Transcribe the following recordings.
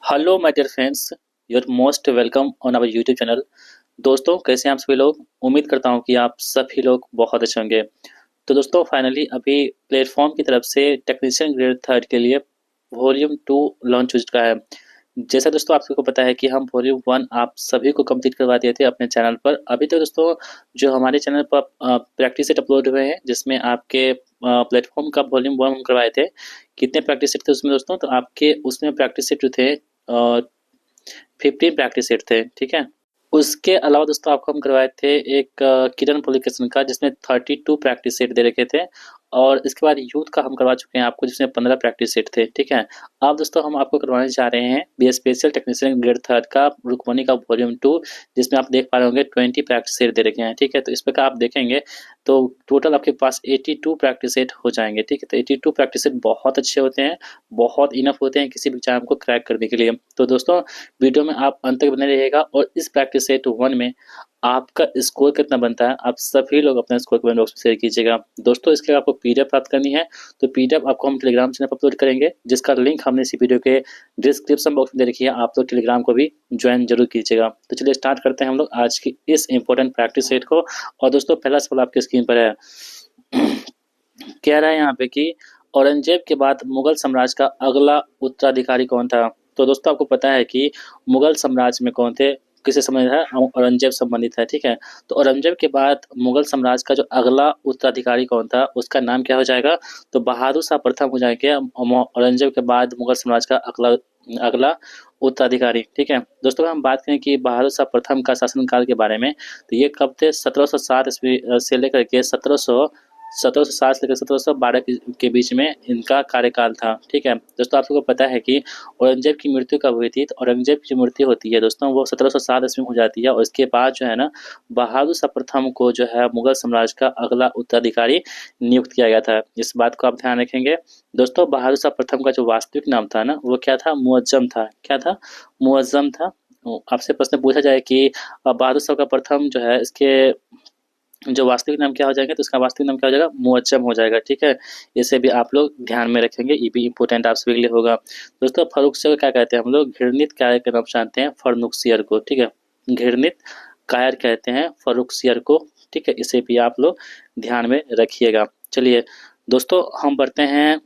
Hello my dear friends, your most welcome on our YouTube channel. दोस्तों, कैसे हैं आप सभी लोग? उम्मीद करता हूं कि आप सभी लोग बहुत अच्छे होंगे। तो दोस्तों, फाइनली अभी प्लेटफॉर्म की तरफ से टेक्नीशियन ग्रेड थर्ड के लिए वॉल्यूम 2 लॉन्च हो चुका है। जैसा दोस्तों आप सभी को पता है कि हम वॉल्यूम 1 आप सभी को कंप्लीट करवा दिए थे अपने चैनल पर। अभी तो दोस्तों जो हमारे चैनल पर प्रैक्टिस सेट अपलोड हुए हैं, जिसमें आपके प्लेटफॉर्म का वॉल्यूम 1 हम करवाए थे। कितने प्रैक्टिस सेट थे उसमें दोस्तों? तो आपके उसमें प्रैक्टिस सेट जो थे 15 प्रैक्टिस सेट थे, ठीक है। उसके अलावा दोस्तों आपको हम करवाए थे एक किरण पब्लिकेशन का, जिसमें 32 प्रैक्टिस सेट दे रखे थे। और इसके बाद यूथ का हम करवा चुके हैं आपको, जिसमें 15 प्रैक्टिस सेट थे, ठीक है। अब दोस्तों हम आपको करवाने जा रहे हैं B special technician grade third का रुकमनी का वॉल्यूम 2, जिसमें आप देख पा रहे होंगे 20 प्रैक्टिस सेट दे रखे हैं, ठीक है। तो इस प्रकार आप देखेंगे तो टोटल आपके पास 82 प्रैक्टिस सेट हो जाएंगे, ठीक है। तो 82 प्रैक्टिस सेट बहुत अच्छे होते हैं, बहुत इनफ होते हैं किसी भी एग्जाम को क्रैक करने के लिए। तो दोस्तों, वीडियो में आप अंत तक बने रहिएगा। और इस प्रैक्टिस सेट 1 में आपका स्कोर कितना बनता है, आप सभी लोग अपना स्कोर कमेंट बॉक्स में शेयर कीजिएगा। दोस्तों, इसके लिए आपको पीडीएफ प्राप्त करनी है, तो पीडीएफ आपको हम टेलीग्राम चैनल पर अपलोड करेंगे, जिसका लिंक हमने इसी वीडियो के डिस्क्रिप्शन बॉक्स में दे रखी है। आप लोग टेलीग्राम को भी ज्वाइन जरूर कीजिएगा। तो चलिए स्टार्ट करते हैं हम लोग आज की इस इंपॉर्टेंट प्रैक्टिस सेट को। और दोस्तों, पहला सवाल आपकी स्क्रीन पर है। कह रहा है यहाँ पे कि औरंगजेब के बाद मुगल साम्राज्य का अगला उत्तराधिकारी कौन था? तो दोस्तों, आपको पता है कि मुगल साम्राज्य में कौन थे, किससे संबंधित है? औरंगजेब संबंधित है, ठीक है। तो औरंगजेब के बाद मुगल साम्राज्य का जो अगला उत्तराधिकारी कौन था, उसका नाम क्या हो जाएगा? तो बहादुर शाह प्रथम हो जाएंगे औरंगजेब के बाद मुगल साम्राज्य का अगला अगला उत्तराधिकारी, ठीक है। दोस्तों, अगर हम बात करें कि बहादुर शाह प्रथम का शासनकाल के बारे में, तो ये कब थे? 1707 ईस्वी से लेकर के 1707 से लेकर 1712 के बीच में इनका कार्यकाल था, ठीक है। दोस्तों, आप लोगों को पता है कि औरंगजेब की मृत्यु कब हुई थी? तो औरंगजेब की जो मृत्यु होती है दोस्तों, वो 1707 ईस्वी में हो जाती है। और इसके बाद जो है ना, बहादुर शाह प्रथम को जो है मुगल साम्राज्य का अगला उत्तराधिकारी नियुक्त किया गया था। इस बात को आप ध्यान रखेंगे। दोस्तों, बहादुर शाह प्रथम का जो वास्तविक नाम था ना, वो क्या था? मुअज्जम था। क्या था? मुअज्जम था। आपसे प्रश्न पूछा जाए कि बहादुर शाह का प्रथम जो है, इसके जो वास्तविक नाम क्या हो जाएगा, तो इसका वास्तविक नाम क्या हो जाएगा? मुअज्जम हो जाएगा, ठीक है। इसे भी आप लोग ध्यान में रखेंगे, ये भी इंपॉर्टेंट आप सभी के लिए होगा। दोस्तों, फर्रुखसियर को क्या कहते हैं हम लोग? घृणित कायर के नाम से जानते हैं फर्रुखसियर को, ठीक है। घृणित कायर कहते हैं फर्रुखसियर को, ठीक है। इसे भी आप लोग ध्यान में रखिएगा। चलिए दोस्तों, हम बढ़ते हैं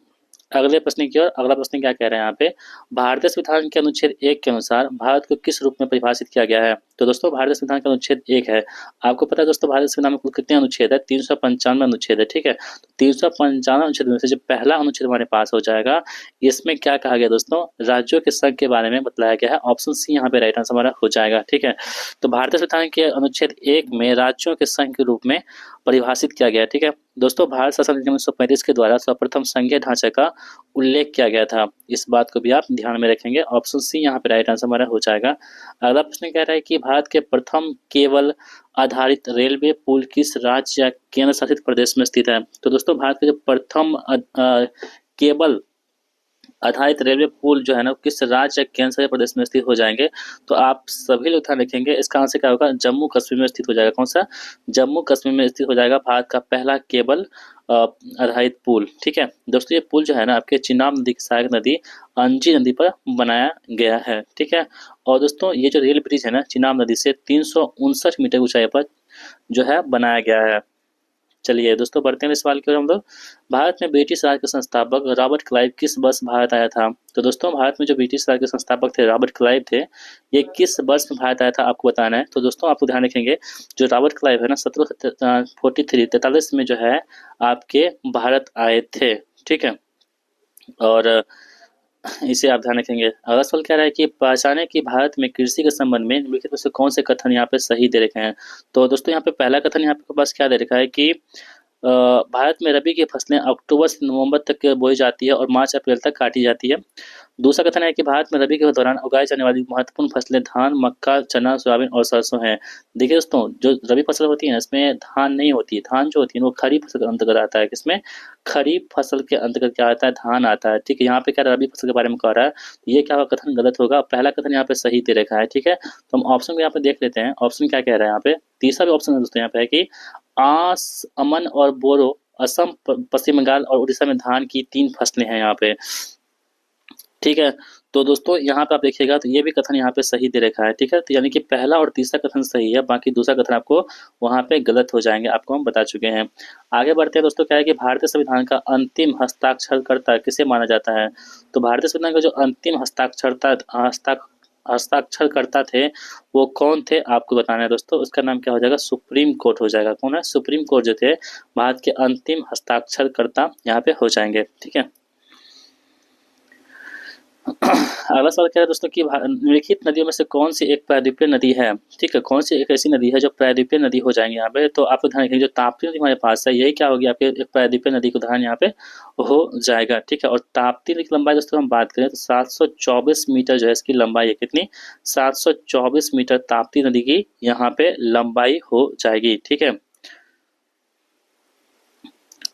अगले प्रश्न की ओर। अगला प्रश्न क्या कह रहे हैं यहाँ पे? भारतीय संविधान के अनुच्छेद 1 के अनुसार भारत को किस रूप में परिभाषित किया गया है? तो दोस्तों, भारतीय संविधान का अनुच्छेद 1 है। आपको पता है दोस्तों, भारतीय संविधान में कुल कितने अनुच्छेद है? 395 अनुच्छेद है, ठीक है। तो 395 अनुच्छेद में से जो पहला अनुच्छेद हमारे पास हो जाएगा, इसमें क्या कहा गया दोस्तों? राज्यों के संघ के बारे में बतलाया गया है। ऑप्शन सी यहाँ पे राइट आंसर हमारा हो जाएगा, ठीक है। तो भारतीय संविधान के अनुच्छेद 1 में राज्यों के संघ के रूप में परिभाषित किया गया है, ठीक है। दोस्तों, भारत शासन अधिनियम 1935 के द्वारा सर्वप्रथम संघीय ढांचे का उल्लेख किया गया था। इस बात को भी आप ध्यान में रखेंगे। ऑप्शन सी यहाँ पे राइट आंसर हमारा हो जाएगा। अगला प्रश्न कह रहा है कि भारत के प्रथम केबल आधारित रेलवे पुल किस राज्य या केंद्र शासित प्रदेश में स्थित है? तो दोस्तों, भारत के जो प्रथम केबल आधारित रेलवे पुल जो है ना, किस राज्य या केंद्र शासित प्रदेश में स्थित हो जाएंगे? तो आप सभी लोग ध्यान रखेंगे, इसका आंसर क्या होगा? जम्मू कश्मीर में स्थित हो जाएगा। कौन सा? जम्मू कश्मीर में स्थित हो जाएगा भारत का पहला केबल आधारित पुल, ठीक है। दोस्तों, ये पुल जो है ना, आपके चिनाब नदी की सहायक नदी अंजी नदी पर बनाया गया है, ठीक है। और दोस्तों, ये जो रेल ब्रिज है ना, चिनाब नदी से 359 मीटर ऊंचाई पर जो है बनाया गया है। चलिए दोस्तों, बढ़ते हैं इस सवाल की ओर हम लोग। भारत में ब्रिटिश राज के संस्थापक रॉबर्ट क्लाइव किस वर्ष भारत आया था? तो दोस्तों, भारत में जो ब्रिटिश राज के संस्थापक थे रॉबर्ट क्लाइव थे, ये किस वर्ष में भारत आया था आपको बताना है। तो दोस्तों, आपको ध्यान रखेंगे, जो रॉबर्ट क्लाइव है ना, 1743 में जो है आपके भारत आए थे, ठीक है। और इसे आप ध्यान रखेंगे। अगला सवाल कह रहा है कि पहचाने कि भारत में कृषि के संबंध में निम्नलिखित में से कौन से कथन यहाँ पे सही दे रखे हैं? तो दोस्तों, यहाँ पे पहला कथन यहाँ पे पास क्या दे रखा है कि भारत में रबी की फसलें अक्टूबर से नवंबर तक बोई जाती है और मार्च अप्रैल तक काटी जाती है। दूसरा कथन है कि भारत में रबी के दौरान उगाई जाने वाली महत्वपूर्ण फसलें धान, मक्का, चना, सोयाबीन और सरसों हैं। देखिए दोस्तों, जो रबी फसल होती है ना, इसमें धान नहीं होती है। धान जो होती है वो खरीफ फसल के अंतर्गत आता है। किसमें? खरीफ फसल के अंतर्गत क्या आता है? धान आता है, ठीक है। यहाँ पे क्या रबी फसल के बारे में कह रहा है, तो ये क्या होगा? कथन गलत होगा। पहला कथन यहाँ पे सही दे रखा है, ठीक है। तो हम ऑप्शन को यहाँ पे देख लेते हैं, ऑप्शन क्या कह रहा है यहाँ पे। तीसरा भी ऑप्शन है दोस्तों यहाँ पे है कि आस, अमन और बोरो असम, पश्चिम बंगाल और उड़ीसा में धान की 3 फसलें हैं यहाँ पे। ठीक है। तो दोस्तों यहाँ पे आप देखिएगा तो ये भी कथन यहाँ पे सही दे रखा है, ठीक है। तो यानी कि पहला और तीसरा कथन सही है, बाकी दूसरा कथन आपको वहाँ पे गलत हो जाएंगे, आपको हम बता चुके हैं। आगे बढ़ते हैं दोस्तों, क्या है कि भारतीय संविधान का अंतिम हस्ताक्षरकर्ता किसे माना जाता है। तो भारतीय संविधान का जो अंतिम हस्ताक्षरकर्ता थे वो कौन थे, आपको बताना है दोस्तों। उसका नाम क्या हो जाएगा, सुप्रीम कोर्ट हो जाएगा। कौन है, सुप्रीम कोर्ट जो थे भारत के अंतिम हस्ताक्षरकर्ता यहाँ पे हो जाएंगे, ठीक है। अगला सवाल क्या है दोस्तों कि निम्नलिखित नदियों में से कौन सी एक प्रायद्वीपीय नदी है, ठीक है। कौन सी एक ऐसी नदी है जो प्रायद्वीपीय नदी हो जाएंगे यहाँ पे। तो आप लोग ध्यान रखेंगे, जो ताप्ती नदी हमारे पास है यही क्या होगी, आपके एक प्रायद्वीपीय नदी का उदाहरण यहाँ पे हो जाएगा, ठीक है। और ताप्ती नदी की लंबाई दोस्तों हम बात करें तो 724 मीटर जो है इसकी लंबाई है, कितनी, 724 मीटर ताप्ती नदी की यहाँ पे लंबाई हो जाएगी, ठीक है।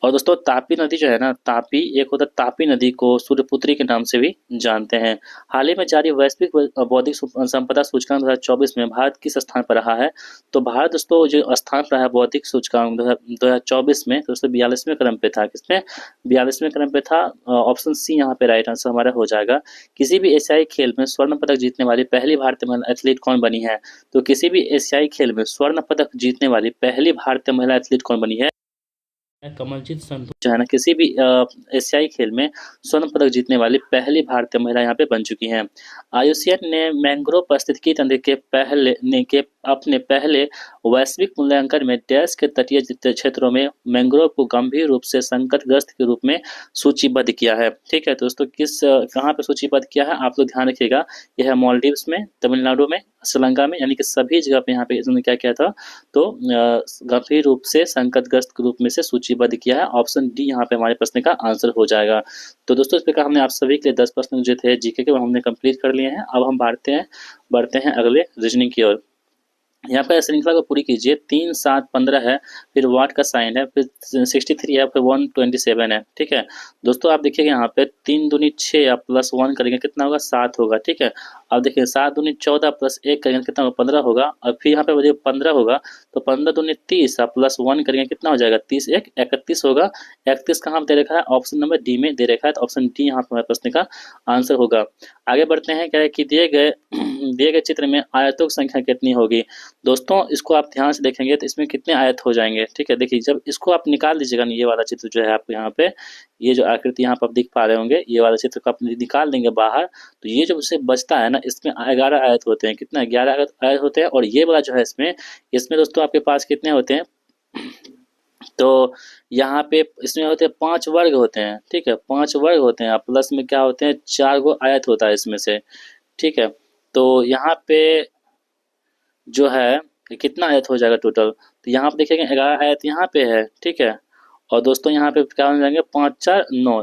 और दोस्तों तापी नदी जो है ना, तापी एक होता है, तापी नदी को सूर्यपुत्री के नाम से भी जानते हैं। हाल ही में जारी वैश्विक बौद्धिक संपदा सूचकांक 2024 में भारत किस स्थान पर रहा है। तो भारत दोस्तों जो स्थान पर है बौद्धिक सूचकांक 2024 में, तो दोस्तों 42वें क्रम पे था। किसमें, 42वें क्रम पे था। ऑप्शन सी यहाँ पे राइट आंसर हमारा हो जाएगा। किसी भी एशियाई खेल में स्वर्ण पदक जीतने वाली पहली भारतीय महिला एथलीट कौन बनी है। तो किसी भी एशियाई खेल में स्वर्ण पदक जीतने वाली पहली भारतीय महिला एथलीट कौन बनी है, कमलजीत संधू जो है ना, किसी भी एशियाई खेल में स्वर्ण पदक जीतने वाली पहली भारतीय महिला यहाँ पे बन चुकी हैं। आयुष्मान ने मैंग्रोव पारिस्थितिकी तंत्र के अपने पहले वैश्विक मूल्यांकन में डैश के तटीय क्षेत्रों में मैंग्रोव को गंभीर रूप से संकटग्रस्त के रूप में सूचीबद्ध किया है, ठीक है। तो दोस्तों किस कहाँ पे सूचीबद्ध किया है, आप लोग ध्यान रखिएगा। यह है मालदीव्स में, तमिलनाडु में, श्रीलंका में, यानी कि सभी जगह पे यहाँ पे इसने क्या किया था, तो गंभीर रूप से संकटग्रस्त के रूप में से सूचीबद्ध किया है। ऑप्शन डी यहाँ पे हमारे प्रश्न का आंसर हो जाएगा। तो दोस्तों इस प्रकार हमने आप सभी के लिए 10 प्रश्न जो थे जीके के वो हमने कंप्लीट कर लिए हैं। अब हम बढ़ते हैं अगले रीजनिंग की ओर। यहाँ पर श्रृंखला को पूरी कीजिए। 3 7 15 है, फिर वाट का साइन है, फिर 63 है, फिर 127 है, ठीक है। दोस्तों आप देखिएगा यहाँ पे 3 दूनी 6 या प्लस 1 करेंगे कितना होगा, 7 होगा, ठीक है। अब देखिए 7 दूनी 14 प्लस 1 करेंगे कितना होगा, 15 होगा। और फिर यहाँ पे बजे 15 होगा तो 15 दूनी 30 और प्लस 1 करेंगे कितना हो जाएगा, 30 1 31 होगा। 31 कहाँ दे रखा है, ऑप्शन नंबर डी में दे रखा है। तो ऑप्शन डी यहाँ पर हमारे प्रश्न का आंसर होगा। आगे बढ़ते हैं, क्या है कि दिए गए चित्र में आयतों की संख्या कितनी होगी। दोस्तों इसको आप ध्यान से देखेंगे तो इसमें कितने आयत हो जाएंगे, ठीक है। देखिए जब इसको आप निकाल दीजिएगा ना, ये वाला चित्र जो है आपको यहाँ पे, ये जो आकृति यहाँ पर आप दिख पा रहे होंगे, ये वाला चित्र को आप निकाल देंगे बाहर, तो ये जो उससे बचता है ना, इसमें 11 आयत होते हैं। कितना, 11 आयत होते हैं। और ये वाला जो है इसमें इसमें दोस्तों आपके पास कितने होते हैं, तो यहाँ पे इसमें होते हैं 5 वर्ग होते हैं, ठीक है। 5 वर्ग होते हैं, प्लस में क्या होते हैं, 4 गो आयत होता है इसमें से, ठीक है। तो यहाँ पे जो है कि कितना आयत हो जाएगा टोटल, तो यहाँ पे देखिएगा 11 आयत यहाँ पे है, ठीक है। और दोस्तों यहाँ पे क्या हो जाएंगे, 5 4 9,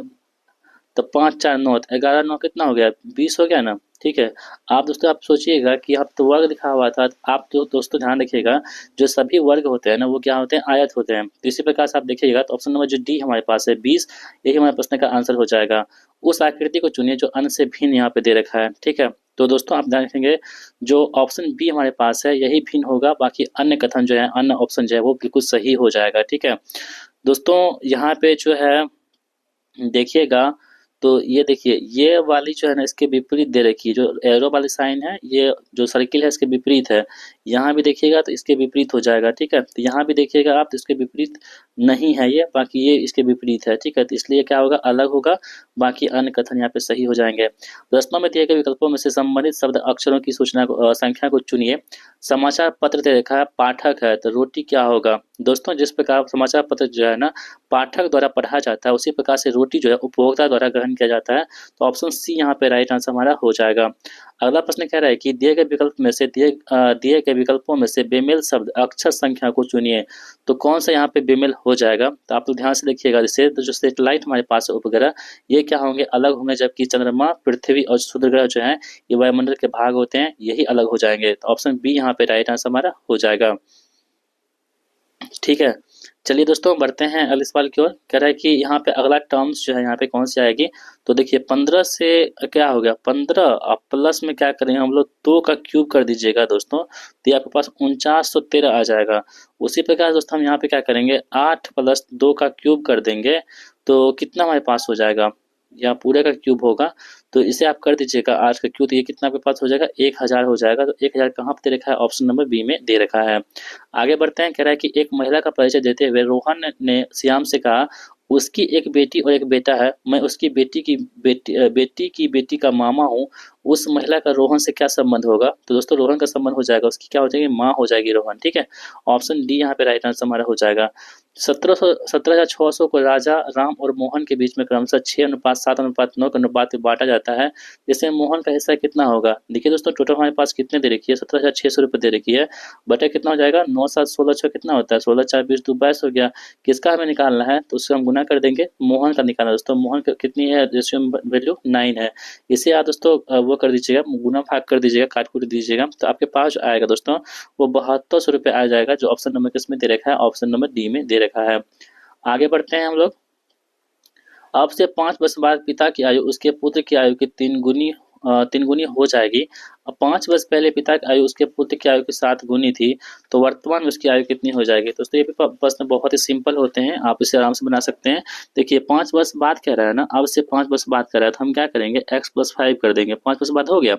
तो 5 4 9, 11 9 कितना हो गया, 20 हो गया ना, ठीक है। आप दोस्तों आप सोचिएगा कि आप तो वर्ग लिखा हुआ था, आप तो दोस्तों ध्यान रखिएगा, जो सभी वर्ग होते हैं ना वो क्या होते हैं, आयत होते हैं। तो इसी प्रकार से आप देखिएगा तो ऑप्शन नंबर जो डी हमारे पास है 20, यही हमारे प्रश्न का आंसर हो जाएगा। उस आकृति को चुनिए जो अन्य से भिन्न यहाँ पे दे रखा है, ठीक है। तो दोस्तों आप ध्यान रखेंगे, जो ऑप्शन बी हमारे पास है यही भिन्न होगा, बाकी अन्य कथन जो है, अन्य ऑप्शन जो है वो बिल्कुल सही हो जाएगा, ठीक है। दोस्तों यहाँ पे जो है देखिएगा, तो ये देखिए ये वाली जो है ना इसके विपरीत दे रखी है, जो एरो वाली साइन है, ये जो सर्किल है इसके विपरीत है। यहाँ भी देखिएगा तो इसके विपरीत हो जाएगा, ठीक है। तो यहाँ भी देखिएगा आप तो इसके विपरीत नहीं है ये, बाकी ये इसके विपरीत है, ठीक है। तो इसलिए क्या होगा, अलग होगा, बाकी अन्य कथन यहाँ पे सही हो जाएंगे। प्रश्नों में दिए गए विकल्पों में से संबंधित शब्द अक्षरों की सूचना को संख्या को चुनिए। समाचार पत्र दे रखा है, पाठक है, तो रोटी क्या होगा। दोस्तों जिस प्रकार समाचार पत्र जो है ना पाठक द्वारा पढ़ा जाता है, उसी प्रकार से रोटी जो है उपभोक्ता द्वारा ग्रहण किया जाता है। तो ऑप्शन सी यहाँ पे राइट आंसर हमारा हो जाएगा। अगला प्रश्न कह रहा है कि दिए गए विकल्प में से दिए गए विकल्पों में से बेमेल शब्द अक्षर संख्या को चुनिए। तो कौन सा यहाँ पे बेमेल हो जाएगा, तो आप लोग ध्यान से देखिएगा। जैसे तो जो सेटेलाइट हमारे पास है उपग्रह, ये क्या होंगे, अलग होंगे, जबकि चंद्रमा, पृथ्वी और क्षुद्र ग्रह जो है ये वायुमंडल के भाग होते हैं, यही अलग हो जाएंगे। तो ऑप्शन बी यहाँ पे राइट आंसर हमारा हो जाएगा, ठीक है। चलिए दोस्तों बढ़ते हैं अगले सवाल की ओर। कह रहा है कि यहाँ पे अगला टर्म्स जो है यहाँ पे कौन सी आएगी। तो देखिए 15 से क्या हो गया, 15 और प्लस में क्या करेंगे हम लोग, 2 का क्यूब कर दीजिएगा दोस्तों, तो ये आपके पास 4913 आ जाएगा। उसी प्रकार दोस्तों हम यहाँ पे क्या करेंगे, 8 प्लस 2 का क्यूब कर देंगे, तो कितना हमारे पास हो जाएगा, या पूरे का क्यूब होगा, तो इसे आप कर दीजिएगा आज का क्यूब, तो ये कितना आपके पास हो जाएगा 1000 हो जाएगा। तो 1000 कहाँ पे दे रखा है, ऑप्शन नंबर बी में दे रखा है। आगे बढ़ते हैं, कह रहा है कि एक महिला का परिचय देते हुए रोहन ने श्याम से कहा उसकी एक बेटी और एक बेटा है, मैं उसकी बेटी की बेटी का मामा हूँ। उस महिला का रोहन से क्या संबंध होगा? तो दोस्तों रोहन का संबंध हो जाएगा, उसकी क्या हो जाएगी, माँ हो जाएगी रोहन, ठीक है। ऑप्शन डी यहाँ पे राइट आंसर हमारा हो जाएगा। 17,600 को राजा राम और मोहन के बीच में क्रमशः 6:7:9 के अनुपात में बांटा जाता है, जिसमें मोहन का हिस्सा कितना होगा? देखिए दोस्तों टोटल हमारे पास कितने दे रखी है, 17,600 रुपये दे रखी है, बटा कितना हो जाएगा, 9 7 16 6 कितना होता है, 16 4 20 2 22 हो गया। किसका हमें निकालना है, तो उससे हम गुना कर देंगे, मोहन का निकालना है दोस्तों। मोहन कितनी है, रेशियो वैल्यू 9 है। इसे आप दोस्तों वो कर दीजिएगा, गुना भाग कर दीजिएगा, काट कूट दीजिएगा, तो आपके पास जो आएगा दोस्तों वो 7200 रुपये आ जाएगा, जो ऑप्शन नंबर किसमें दे रखा है, ऑप्शन नंबर डी में दे रखा है। आगे बढ़ते हैं हम लोग। अब से 5 वर्ष बाद पिता की आयु उसके पुत्र की आयु की 3 गुनी हो जाएगी। अब 5 वर्ष पहले पिता की आयु उसके पुत्र की आयु के 7 गुनी थी, तो वर्तमान में उसकी आयु कितनी हो जाएगी? दोस्तों ये भी प्रश्न बहुत ही सिंपल होते हैं, आप इसे आराम से बना सकते हैं। देखिए 5 वर्ष बाद कह रहा है ना, अब से 5 वर्ष बाद कह रहा है, तो हम क्या करेंगे, x+5 कर देंगे, 5 वर्ष बाद हो गया,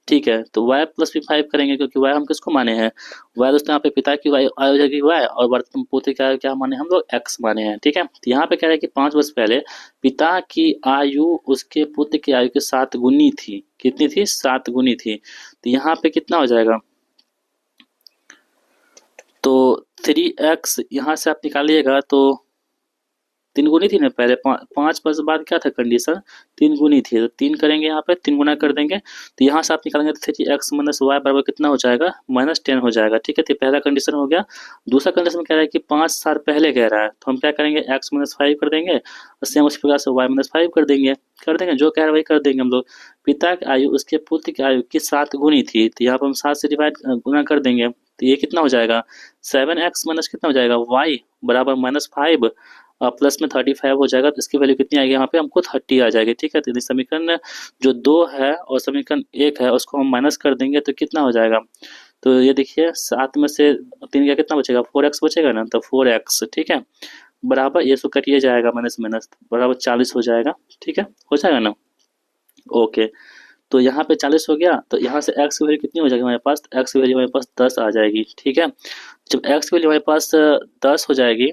ठीक है। तो y प्लस भी 5 करेंगे, क्योंकि y हम किसको माने हैं, y दोस्तों यहाँ पे पिता की आयु हो जाएगी y, और वर्तमान पुत्र की आयु क्या माने हम लोग, x माने हैं, ठीक है। तो यहाँ पे कह रहा है कि 5 वर्ष पहले पिता की आयु उसके पुत्र की आयु के 7 गुनी थी, कितनी थी, 7 गुनी थी। तो यहाँ पे कितना हो जाएगा, तो 3x यहाँ से आप निकालिएगा तो 3 गुनी थी ना पहले, 5 वर्ष बाद क्या था कंडीशन, 3 गुनी थी, तो 3 करेंगे यहाँ पे, 3 गुना कर देंगे, तो यहाँ से आप निकालेंगे तो 3x माइनस वाई बराबर कितना हो जाएगा, -10 हो जाएगा, ठीक है। तो पहला कंडीशन हो गया। दूसरा कंडीशन कह रहा है कि 5 साल पहले कह रहा है, तो हम क्या करेंगे, x-5 कर देंगे, और सेम उसी प्रकार से y-5 कर देंगे, जो कह रहा है वही कर देंगे हम लोग। पिता की आयु उसके पुत्र की आयु की 7 गुनी थी, तो यहाँ पर हम 7 से डिवाइड गुना कर देंगे, तो ये कितना हो जाएगा, 7x माइनस कितना हो जाएगा, y बराबर -5 प्लस में 35 हो जाएगा, तो इसकी वैल्यू कितनी आएगी, यहाँ पे हमको 30 आ जाएगी, ठीक है। तो समीकरण जो 2 है और समीकरण 1 है उसको हम माइनस कर देंगे, तो कितना हो जाएगा, तो ये देखिए 7 में से 3 का कितना बचेगा, 4x बचेगा ना, तो 4x, ठीक है, बराबर ये सो कटिए जाएगा, माइनस माइनस बराबर 40 हो जाएगा, ठीक है, हो जाएगा ना, ओके। तो यहाँ पे 40 हो गया, तो यहाँ से x की वैल्यू कितनी हो जाएगी हमारे पास, x की वैल्यू हमारे पास 10 आ जाएगी, ठीक है। जब x की वैल्यू हमारे पास 10 हो जाएगी,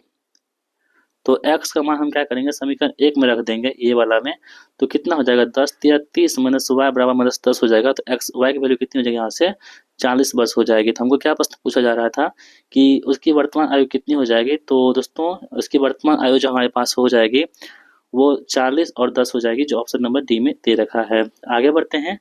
तो x का मान हम क्या करेंगे, समीकरण 1 में रख देंगे, ये वाला में, तो कितना हो जाएगा, 10 या 30 माइनस y बराबर -10 हो जाएगा, तो x y की वैल्यू कितनी हो जाएगी यहाँ से 40 वर्ष हो जाएगी। तो हमको क्या प्रश्न पूछा जा रहा था कि उसकी वर्तमान आयु कितनी हो जाएगी, तो दोस्तों उसकी वर्तमान आयु जो हमारे पास हो जाएगी वो 40 और 10 हो जाएगी, जो ऑप्शन नंबर डी में दे रखा है। आगे बढ़ते हैं,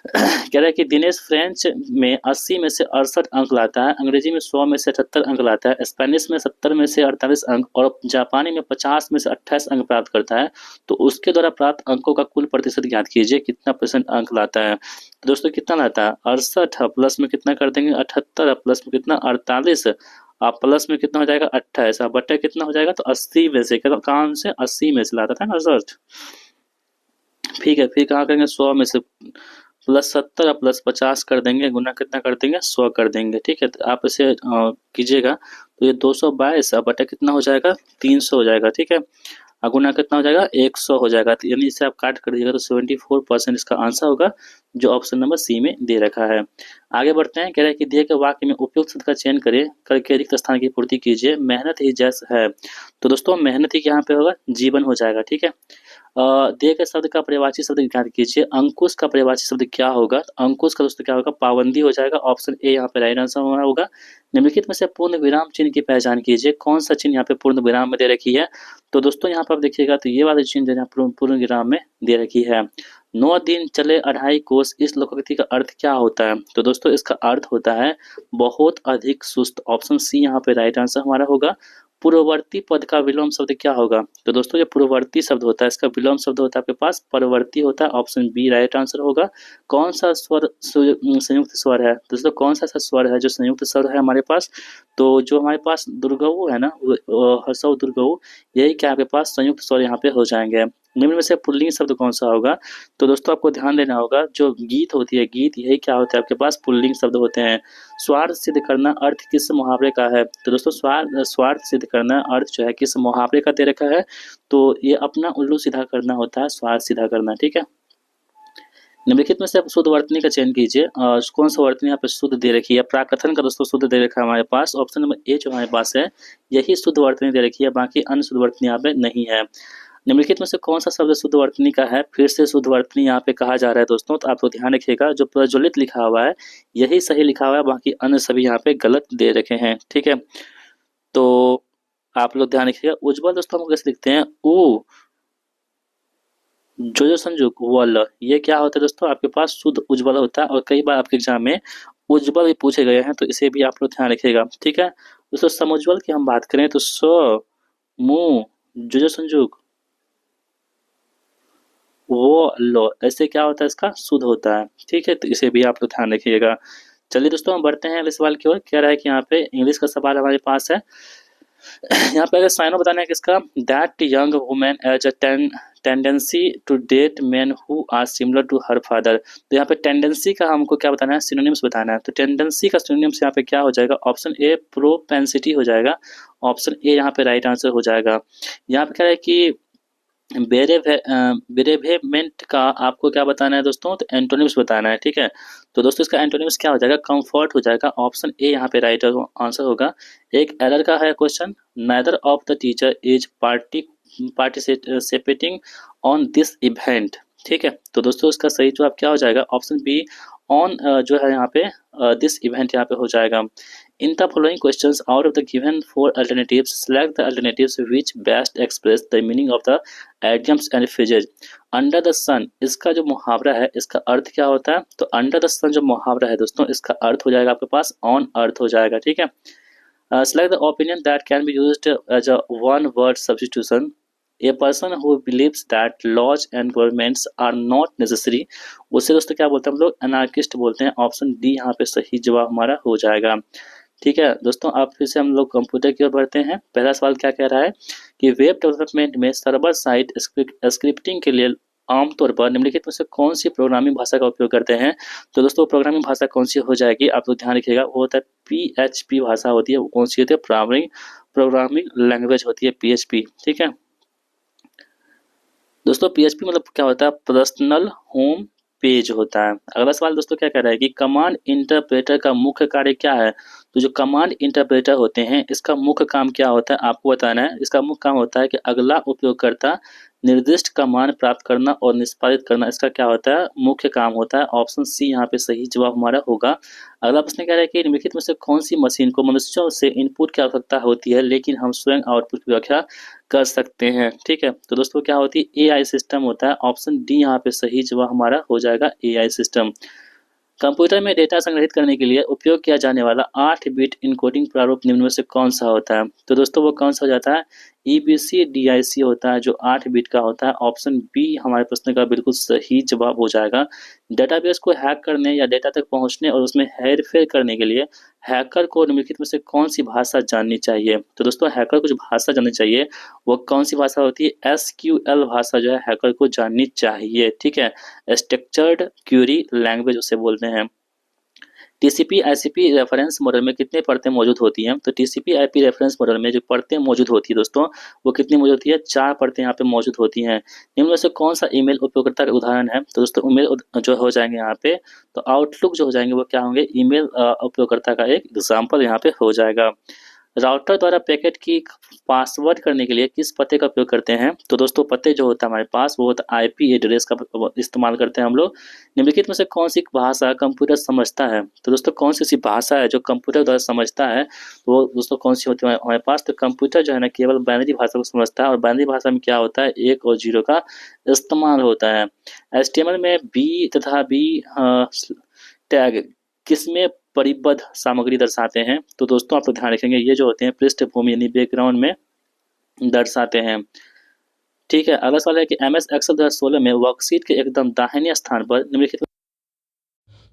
कह रहा है कि दिनेश फ्रेंच में 80 में से 68 अंक लाता है, अंग्रेजी में 100 में से 78 अंक लाता है, स्पेनिश में 70 में से 48 अंक और जापानी में 50 में से 28 अंक प्राप्त करता है, तो उसके द्वारा प्राप्त अंकों का कुल प्रतिशत ज्ञात कीजिए, कितना % अंक लाता है। तो दोस्तों कितना लाता है, 68 प्लस में कितना कर देंगे, 78 प्लस में कितना 48, आप प्लस में कितना हो जाएगा 28, आप बट्टा कितना हो जाएगा, तो 80 में से, कहाँ से 80 में से लाता था ना 68, ठीक है। फिर कहाँ करेंगे 100 में से प्लस 70 प्लस 50 कर देंगे, गुना कितना कर देंगे 100 कर देंगे, ठीक है। तो आप इसे कीजिएगा, तो ये 222 बटा कितना हो जाएगा 300 हो जाएगा, ठीक है, गुना कितना हो जाएगा 100 हो जाएगा, तो यानी इसे आप काट कर दीजिएगा, तो 74% इसका आंसर होगा, जो ऑप्शन नंबर सी में दे रखा है। आगे बढ़ते हैं, कह रहा है कि दिए गए वाक्य में उपयुक्त शब्द का चयन करें, करके रिक्त स्थान की पूर्ति कीजिए, मेहनत ही जैस है। तो दोस्तों मेहनत ही यहाँ पे होगा जीवन हो जाएगा, ठीक है। दिए गए शब्द का पर्यायवाची शब्द ज्ञात कीजिए, अंकुश का पर्यायवाची शब्द क्या होगा, अंकुश का दोस्तों क्या होगा, पाबंदी हो जाएगा, ऑप्शन ए यहाँ पे राइट आंसर हमारा होगा। निम्नलिखित में से पूर्ण विराम चिन्ह की पहचान कीजिए, कौन सा चिन्ह यहाँ पे पूर्ण विराम में दे रखी है, तो दोस्तों यहाँ पर आप देखिएगा तो ये वाली चिन्ह जो है पूर्ण विराम में दे रखी है। 9 दिन चले 2.5 कोस, इस लोकोक्ति का अर्थ क्या होता है, तो दोस्तों इसका अर्थ होता है बहुत अधिक सुस्त, ऑप्शन सी यहाँ पे राइट आंसर हमारा होगा। पूर्ववर्ती पद का विलोम शब्द क्या होगा, तो दोस्तों ये पूर्ववर्ती शब्द होता है, इसका विलोम शब्द होता है आपके पास परवर्ती होता है, ऑप्शन बी राइट आंसर होगा। कौन सा स्वर संयुक्त स्वर है, दोस्तों कौन सा स्वर है जो संयुक्त स्वर है हमारे पास, तो जो हमारे पास दुर्गऊ है ना, हर्षव दुर्गऊ, यही क्या आपके पास संयुक्त स्वर यहाँ पे हो जाएंगे। निम्न में से पुल्लिंग शब्द कौन सा होगा? तो दोस्तों आपको ध्यान देना होगा, जो गीत होती है, गीत यही क्या होता है आपके पास पुल्लिंग शब्द होते हैं। स्वार्थ सिद्ध करना अर्थ किस मुहावरे का है? तो दोस्तों स्वार्थ सिद्ध करना अर्थ जो है किस मुहावरे का दे रखा है? तो ये अपना उल्लू सीधा करना होता है, स्वार्थ सीधा करना, ठीक है। निम्नलिखित में से आप शुद्ध वर्तनी का चयन कीजिए। कौन सा वर्तनी यहाँ पे शुद्ध दे रखी है? प्राकथन का दोस्तों शुद्ध दे रखा है हमारे पास, ऑप्शन नंबर ए जो हमारे पास है यही शुद्ध वर्तनी दे रखी है, बाकी अन्य शुद्ध वर्तनी यहाँ पे नहीं है। निम्नलिखित में से कौन सा शब्द शुद्ध वर्तनी का है? फिर से शुद्ध वर्तनी यहाँ पे कहा जा रहा है दोस्तों, तो आप लोग ध्यान रखिएगा, जो प्रज्वलित लिखा हुआ है यही सही लिखा हुआ है, बाकी अन्य सभी यहाँ पे गलत दे रखे हैं, ठीक है। तो आप लोग ध्यान रखिएगा। उज्ज्वल दोस्तों हम कैसे लिखते हैं? उ जो संयुग वल, ये क्या होता है दोस्तों? आपके पास शुद्ध उज्ज्वल होता है, और कई बार आपके एग्जाम में उज्ज्वल भी पूछे गए हैं, तो इसे भी आप लोग ध्यान रखिएगा, ठीक है। दोस्तों समुज्ज्वल की हम बात करें तो स मु जो संयुग वो लो, ऐसे क्या होता है? इसका शुद्ध होता है, ठीक है, तो इसे भी आप लोग ध्यान रखिएगा। चलिए दोस्तों हम बढ़ते हैं अगले सवाल की ओर। कह रहा है कि यहाँ पे इंग्लिश का सवाल हमारे पास है। यहाँ पे अगर साइनो बताना है किसका? That young women as a tendency to date men who are similar to her father. तो यहाँ पे टेंडेंसी का हमको क्या बताना है? सिनोनिम्स बताना है। तो टेंडेंसी का सिनोनिम्स यहाँ पे क्या हो जाएगा? ऑप्शन ए प्रोपेंसिटी हो जाएगा, ऑप्शन ए यहाँ पे राइट आंसर हो जाएगा। यहाँ पे क्या है कि बेरेवेमेंट का आपको क्या बताना है दोस्तों? तो एंटोनिम्स बताना है, ठीक है। तो दोस्तों इसका एंटोनिम्स क्या हो जाएगा? कंफर्ट हो जाएगा, ऑप्शन ए यहाँ पे राइट आंसर होगा। एक एरर का है question, neither of the teacher is participating on this event, ठीक है। तो दोस्तों इसका सही जवाब क्या हो जाएगा? ऑप्शन बी ऑन जो है यहाँ पे दिस इवेंट यहाँ पे हो जाएगा। In the following questions, out of the given four alternatives, select the alternatives which best express the meaning of the idioms and phrases. Under the sun, इसका जो मुहावरा है इसका अर्थ क्या होता है? तो under the sun जो मुहावरा है दोस्तों, इसका अर्थ हो जाएगा आपके पास on earth हो जाएगा, ठीक है। Select the opinion that can be used as a one word substitution. A person who believes that laws and governments are not necessary, उससे दोस्तों क्या बोलते हैं हम लोग? अनार्किस्ट बोलते हैं। ऑप्शन डी यहाँ पे सही जवाब हमारा हो जाएगा, ठीक है। दोस्तों अब फिर से हम लोग कंप्यूटर की ओर बढ़ते हैं। पहला सवाल क्या कह रहा है कि वेब डेवलपमेंट में सर्वर साइड स्क्रिप्टिंग के लिए आमतौर पर निम्नलिखित में से कौन सी प्रोग्रामिंग भाषा का उपयोग करते हैं? तो दोस्तों प्रोग्रामिंग भाषा कौन सी हो जाएगी? आप लोग ध्यान रखिएगा, वो होता है PHP भाषा होती है। वो कौन सी होती है? प्रोग्रामिंग लैंग्वेज होती है PHP, ठीक है। दोस्तों PHP मतलब क्या होता है? पर्सनल होम पेज होता है। अगला सवाल दोस्तों क्या कह रहा है कि कमांड इंटरप्रेटर का मुख्य कार्य क्या है? तो जो कमांड इंटरप्रेटर होते हैं इसका मुख्य काम क्या होता है आपको बताना है। इसका मुख्य काम होता है कि अगला उपयोगकर्ता निर्दिष्ट कमांड प्राप्त करना और निष्पादित करना, इसका क्या होता है? मुख्य काम होता है। ऑप्शन सी यहाँ पे सही जवाब हमारा होगा। अगला प्रश्न कह रहा है कि निम्नलिखित में से कौन सी मशीन को मनुष्यों से इनपुट की आवश्यकता होती है लेकिन हम स्वयं आउटपुट की व्याख्या कर सकते हैं, ठीक है। तो दोस्तों क्या होती है? AI सिस्टम होता है। ऑप्शन डी यहाँ पे सही जवाब हमारा हो जाएगा, AI सिस्टम। कंप्यूटर में डेटा संग्रहित करने के लिए उपयोग किया जाने वाला 8 बिट इनकोडिंग प्रारूप निम्न में से कौन सा होता है? तो दोस्तों वो कौन सा हो जाता है? EBC DIC होता है, जो 8 बिट का होता है। ऑप्शन बी हमारे प्रश्न का बिल्कुल सही जवाब हो जाएगा। डेटाबेस को हैक करने या डेटा तक पहुंचने और उसमें हेरफेर करने के लिए हैकर को निम्नलिखित में से कौन सी भाषा जाननी चाहिए? तो दोस्तों हैकर को जो भाषा जाननी चाहिए वो कौन सी भाषा होती है? SQL भाषा जो है हैकर को जाननी चाहिए, ठीक है। स्ट्रक्चर्ड क्यूरी लैंग्वेज उसे बोलते हैं। TCP ICP रेफरेंस मॉडल में कितने परतें मौजूद होती हैं? तो TCP IP रेफरेंस मॉडल में जो परतें मौजूद होती है दोस्तों, वो कितनी मौजूद होती है? 4 परतें यहाँ पे मौजूद होती हैं। निम्न में से कौन सा ईमेल उपयोगकर्ता का उदाहरण है? तो दोस्तों ईमेल जो हो जाएंगे यहाँ पे, तो आउटलुक जो हो जाएंगे वो क्या होंगे? ईमेल उपयोगकर्ता का एक एग्जाम्पल यहाँ पे हो जाएगा। राउटर द्वारा पैकेट की पासवर्ड करने के लिए किस पते का उपयोग करते हैं? तो दोस्तों पते जो होता है हमारे पास वो होता है IP एड्रेस का इस्तेमाल करते हैं हम लोग। निम्नलिखित में से कौन सी भाषा कंप्यूटर समझता है? तो दोस्तों कौन सी ऐसी भाषा है जो कंप्यूटर द्वारा समझता है? तो वो दोस्तों कौन सी होती है हमारे पास? तो कंप्यूटर जो है ना केवल बाइनरी भाषा को समझता है, और बाइनरी भाषा में क्या होता है? 1 और 0 का इस्तेमाल होता है। HTML में B तथा B टैग किसमें परिबद्ध सामग्री दर्शाते हैं? तो दोस्तों आप लोग ध्यान रखेंगे, ये जो होते हैं पृष्ठभूमि यानी बैकग्राउंड में दर्शाते हैं, ठीक है। अगला सवाल है कि MS Excel 2016 में वर्कशीट के एकदम दाहिने स्थान पर निम्नलिखित,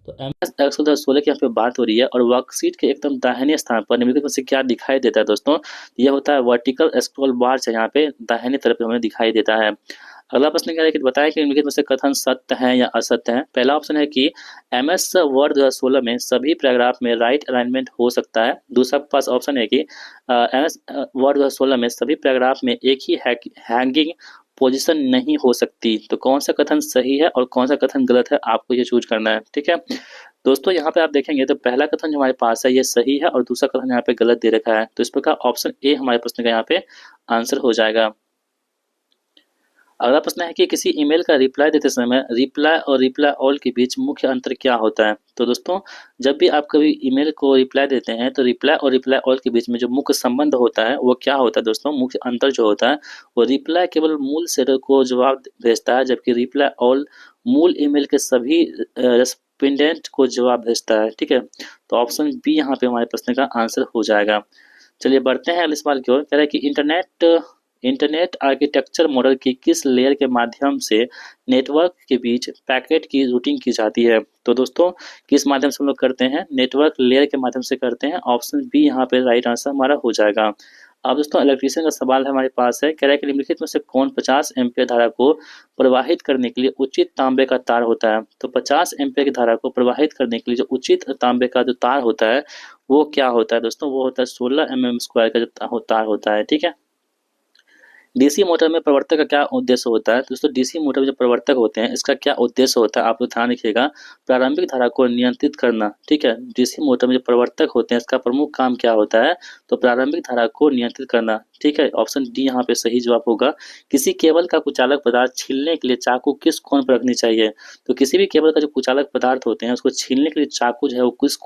तो MS Excel 2016 की यहाँ पे बात हो रही है, और वर्कशीट के एकदम दाहिने स्थान पर निम्नलिखित में से क्या दिखाई देता है दोस्तों? यह होता है वर्टिकल स्क्रॉल बार, यहाँ पे दाहिने तरफ हमें दिखाई देता है। अगला प्रश्न क्या है कि बताएं कि निम्नलिखित में से कथन सत्य है या असत्य है। पहला ऑप्शन है कि एमएस वर्ड 2016 में सभी पैराग्राफ में राइट अलाइनमेंट हो सकता है। दूसरा पास ऑप्शन है कि एमएस वर्ड 2016 में सभी पैराग्राफ में एक ही हैंगिंग पोजीशन नहीं हो सकती। तो कौन सा कथन सही है और कौन सा कथन गलत है, आपको ये चूज करना है। ठीक है दोस्तों, यहाँ पे आप देखेंगे तो पहला कथन जो हमारे पास है ये सही है और दूसरा कथन यहाँ पे गलत दे रखा है। तो इस प्रकार ऑप्शन ए हमारे प्रश्न का यहाँ पे आंसर हो जाएगा। अगला प्रश्न है कि किसी ईमेल का रिप्लाई देते समय रिप्लाई और रिप्लाई ऑल के बीच मुख्य अंतर क्या होता है। तो दोस्तों, जब भी आप कभी ईमेल को रिप्लाई देते हैं तो रिप्लाई और रिप्लाई ऑल के बीच में जो मुख्य संबंध होता है वो क्या होता है दोस्तों। मुख्य अंतर जो होता है वो रिप्लाई केवल मूल सेंडर को जवाब भेजता है, जबकि रिप्लाई ऑल मूल ईमेल के सभी रेस्पोंडेंट को जवाब भेजता है। ठीक है, तो ऑप्शन बी यहाँ पे हमारे प्रश्न का आंसर हो जाएगा। चलिए बढ़ते हैं अगले सवाल की ओर। कह रहा है कि इंटरनेट इंटरनेट आर्किटेक्चर मॉडल की किस लेयर के माध्यम से नेटवर्क के बीच पैकेट की रूटिंग की जाती है। तो दोस्तों, किस माध्यम से हम लोग करते हैं, नेटवर्क लेयर के माध्यम से करते हैं। ऑप्शन बी यहाँ पे राइट आंसर हमारा हो जाएगा। अब दोस्तों इलेक्ट्रीशियन का सवाल है हमारे पास है। कह रहा है कि निम्नलिखित में से कौन 50 एम्पीयर धारा को प्रवाहित करने के लिए उचित तांबे का तार होता है। तो 50 एम्पीयर की धारा को प्रवाहित करने के लिए जो उचित तांबे का जो तार होता है वो क्या होता है दोस्तों, वो होता है 16 mm² का जो तार होता है। ठीक है, डीसी मोटर में प्रवर्तक का क्या उद्देश्य होता है। दोस्तों, डीसी मोटर में जो प्रवर्तक होते हैं इसका क्या उद्देश्य होता है, आप लोग ध्यान रखिएगा। प्रारंभिक धारा को नियंत्रित करना। ठीक है, डीसी मोटर में जो प्रवर्तक होते हैं इसका प्रमुख काम क्या होता है, तो प्रारंभिक धारा को नियंत्रित करना। ठीक है, ऑप्शन डी यहाँ पे सही जवाब होगा। किसी केबल का कुचालक पदार्थ छीलने के लिए चाकू किस कोण पर रखनी चाहिए। तो किसी भी केबल का जो कुचालक पदार्थ होते हैं उसको छीलने के लिए चाकू जो है वो किस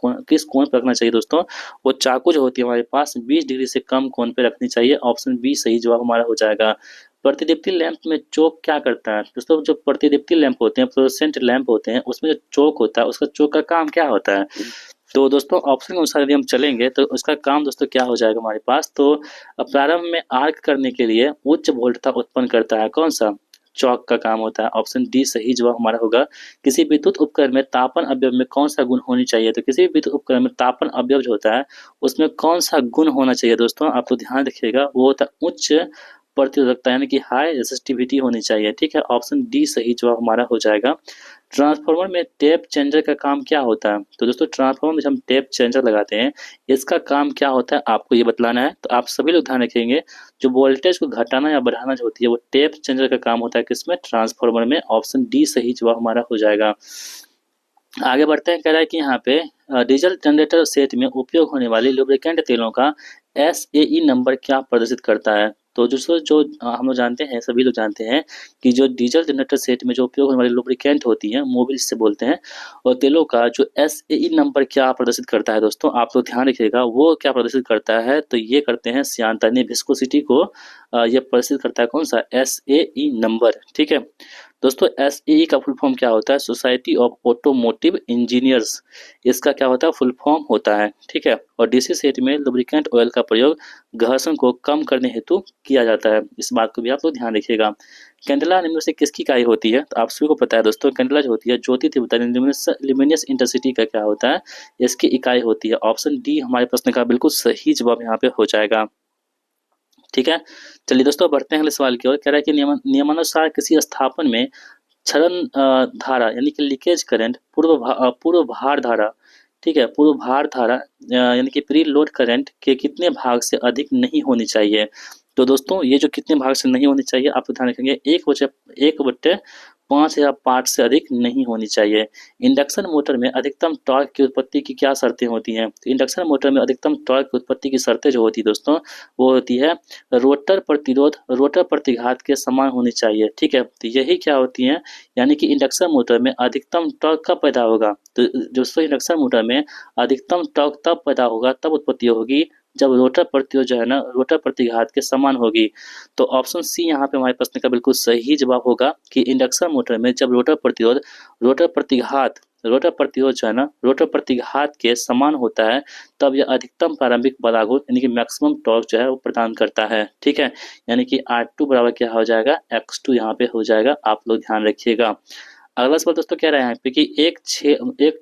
कोण पर रखना चाहिए दोस्तों। वो चाकू जो होती है हमारे पास 20 डिग्री से कम कोण पे रखनी चाहिए। ऑप्शन बी सही जवाब हमारा हो जाएगा। प्रतिदीप्ति लैंप में चोक क्या करता है दोस्तों। जो प्रतिदीप्ति लैंप होते हैं, फ्लोरोसेंट लैंप होते हैं, उसमें जो चोक होता है उसका चोक का काम क्या होता है। तो दोस्तों ऑप्शन के अनुसार यदि हम चलेंगे तो उसका काम दोस्तों क्या हो जाएगा हमारे पास, तो प्रारंभ में आर्क करने के लिए उच्च वोल्टता उत्पन्न करता है। कौन सा, चौक का काम होता है। ऑप्शन डी सही जवाब हमारा होगा। किसी विद्युत उपकरण में तापन अवयव में कौन सा गुण होनी चाहिए। तो किसी भी विद्युत उपकरण में तापन अवयव जो होता है उसमें कौन सा गुण होना चाहिए दोस्तों, आप तो ध्यान रखिएगा। वो होता है उच्च प्रतिरोधकता यानी कि हाई रेसिस्टिविटी होनी चाहिए। ठीक है, ऑप्शन डी सही जवाब हमारा हो जाएगा। ट्रांसफार्मर में टेप चेंजर का काम क्या होता है। तो दोस्तों ट्रांसफार्मर में हम टेप चेंजर लगाते हैं, इसका काम क्या होता है आपको ये बतलाना है। तो आप सभी लोग ध्यान रखेंगे, जो वोल्टेज को घटाना या बढ़ाना जो होती है वो टेप चेंजर का काम होता है किसमें, ट्रांसफार्मर में। ऑप्शन डी सही जवाब हमारा हो जाएगा। आगे बढ़ते हैं। कह रहा है कि यहाँ पे डीजल जनरेटर सेट में उपयोग होने वाले लुब्रिकेंट तेलों का एसएई नंबर क्या प्रदर्शित करता है। तो दोस्तों जो हम लोग जानते हैं, सभी लोग जानते हैं कि जो डीजल जनरेटर सेट में जो उपयोग होने वाली लुब्रिकेंट होती हैं, मोबिल से बोलते हैं, और तेलों का जो एसएई नंबर क्या प्रदर्शित करता है दोस्तों, आप लोग ध्यान रखिएगा। वो क्या प्रदर्शित करता है, तो ये करते हैं श्यानता यानी विस्कोसिटी को ये प्रदर्शित करता है कौन सा, एसएई नंबर। ठीक है दोस्तों, एसएई का फुल फॉर्म क्या होता है, सोसाइटी ऑफ ऑटोमोटिव इंजीनियर्स, इसका क्या होता है फुल फॉर्म होता है। ठीक है, और डीसी सेट में लुब्रिकेंट ऑयल का प्रयोग घर्षण को कम करने हेतु किया जाता है। इस बात को भी आप लोग ध्यान रखिएगा। कैंडेला निम्न में से किसकी इकाई होती है। तो आप सभी को पता है दोस्तों, कैंडेला जो होती है ज्योति तीव्रता ल्यूमिनस इंटेंसिटी का क्या होता है, इसकी इकाई होती है। ऑप्शन डी हमारे प्रश्न का बिल्कुल सही जवाब यहाँ पे हो जाएगा। ठीक है, चलिए दोस्तों बढ़ते हैं अगले सवाल की ओर। कह रहा है कि नियमानुसार किसी स्थापन में क्षरण धारा यानी कि लीकेज करंट पूर्व भार धारा, ठीक है, पूर्व भार धारा यानी कि प्री लोड करंट के कितने भाग से अधिक नहीं होनी चाहिए। तो दोस्तों ये जो कितने भाग से नहीं होनी चाहिए आप ध्यान रखेंगे, 1/5 या पार्ट से अधिक नहीं होनी चाहिए। इंडक्शन मोटर में अधिकतम टॉर्क की उत्पत्ति की क्या शर्तें होती हैं। तो इंडक्शन मोटर में अधिकतम टॉर्क की उत्पत्ति की शर्तें जो होती है दोस्तों, वो होती है रोटर प्रतिरोध रोटर प्रतिघात के समान होनी चाहिए। ठीक है, तो यही क्या होती है, यानी कि इंडक्शन मोटर में अधिकतम टॉर्क कब पैदा होगा, तो दोस्तों इंडक्शन मोटर में अधिकतम टॉर्क तब पैदा होगा, तब उत्पत्ति होगी जब रोटर प्रतिरोध जो है ना रोटर प्रतिघात के समान होगी। तो ऑप्शन सी यहाँ पे हमारे प्रश्न का बिल्कुल सही जवाब होगा कि इंडक्शन मोटर में जब रोटर प्रतिरोध रोटर प्रतिरोध जो है ना रोटर प्रतिघात के समान होता है, तब यह अधिकतम प्रारंभिक बलागुण यानी कि मैक्सिमम टॉर्क जो है वो प्रदान करता है। ठीक है, यानी कि R2 बराबर क्या हो जाएगा, X2 यहाँ पे हो जाएगा। आप लोग ध्यान रखिएगा। अगला सवाल दोस्तों कह रहे हैं यहाँ पे कि एक